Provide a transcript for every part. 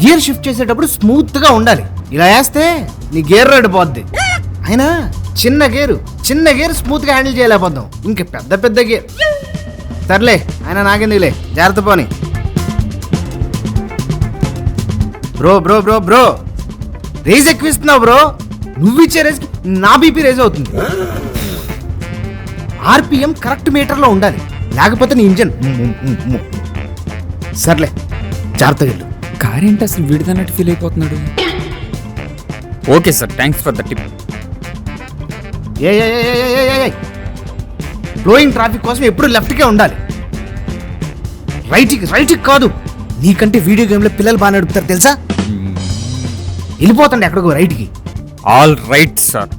Gear shift చేసేటప్పుడు smooth గా ఉండాలి. ఇలా వేస్తే నీ గేర్ రేటు పోద్ది. అయినా చిన్న గేర్ స్మూత్ గా హ్యాండిల్ చేయలేకపోతాం, ఇంక పెద్ద పెద్ద గేర్. సర్లే ఆయన నాకెందుకులే, జాగ్రత్త పోని. Bro bro bro bro raise ఎక్కువ ఇస్తున్నావు బ్రో. నువ్వు ఇచ్చే రేజ్ నా బీపీ రేజ్ అవుతుంది. ఆర్పిఎం కరెక్ట్ మీటర్లో ఉండాలి, లేకపోతే నీ ఇంజన్. సర్లే జాగ్రత్తగా వెళ్ళు. కార్ ఏంటి అసలు విడిదన్నట్టు ఫీల్ అయిపోతున్నాడు. Okay sir, thanks for the tip. Flowing traffic కోసం ఎప్పుడు లెఫ్ట్కే ఉండాలి, రైట్కి కాదు. నీకంటే వీడియో గేమ్లో పిల్లలు బాగా నడుపుతారు తెలుసా. వెళ్ళిపోతండి ఎక్కడికో రైట్కి. All right sir.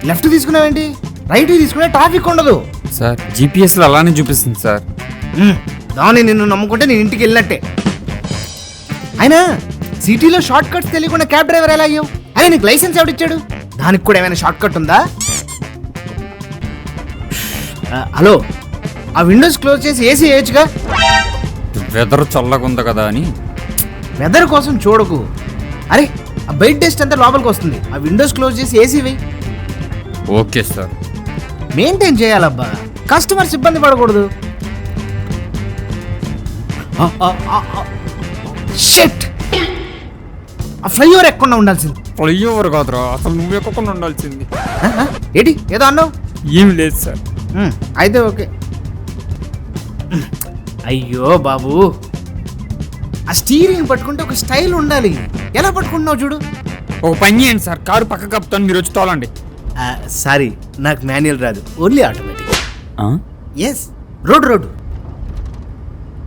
లెఫ్ట్ తీసుకున్నావేంటి, రైట్ తీసుకునే ట్రాఫిక్ ఉండదు సార్. జీపీఎస్లో అలానే చూపిస్తుంది సార్. దాన్ని నిన్ను నమ్ముకుంటే నేను ఇంటికి వెళ్ళినట్టే. అయినా సిటీలో షార్ట్ కట్స్ తెలియకుండా క్యాబ్ డ్రైవర్ ఎలా అయ్యావు? అయినా నీకు లైసెన్స్ ఎవడిచ్చాడు? దానికి కూడా ఏమైనా షార్ట్ కట్ ఉందా? హలో, ఆ విండోస్ క్లోజ్ చేసి ఏసీ వేయచ్చుగా. వెదర్ చల్లగా ఉంది కదా అని. వెదర్ కోసం చూడకు. అరే ఆ బయట డస్ట్ అంతా లోపలికి వస్తుంది, ఆ విండోస్ క్లోజ్ చేసి ఏసీ వేయి. Okay sir. మెయింటైన్ చేయాలబ్బా, కస్టమర్స్ ఇబ్బంది పడకూడదు. షిట్, ఆ ఫ్లైఓవర్ ఎక్కకుండా ఉండాల్సింది. ఫ్లైఓవర్ కాదురా, అసలు నువ్వు ఎక్కకుండా ఉండాల్సింది. ఏంటి ఏదో అన్నావు? ఏం లేదు సార్. అయితే ఓకే. అయ్యో బాబు, ఆ స్టీరింగ్ పట్టుకుంటే ఒక స్టైల్ ఉండాలి. ఎలా పట్టుకుంటున్నావు చూడు. ఒక పని చేయండి సార్, కారు పక్క కప్పుతాను, మీరు వచ్చి తోలండి. సారీ, నాకు మాన్యువల్ రాదు, ఓన్లీ ఆటోమేటిక్. Yes, road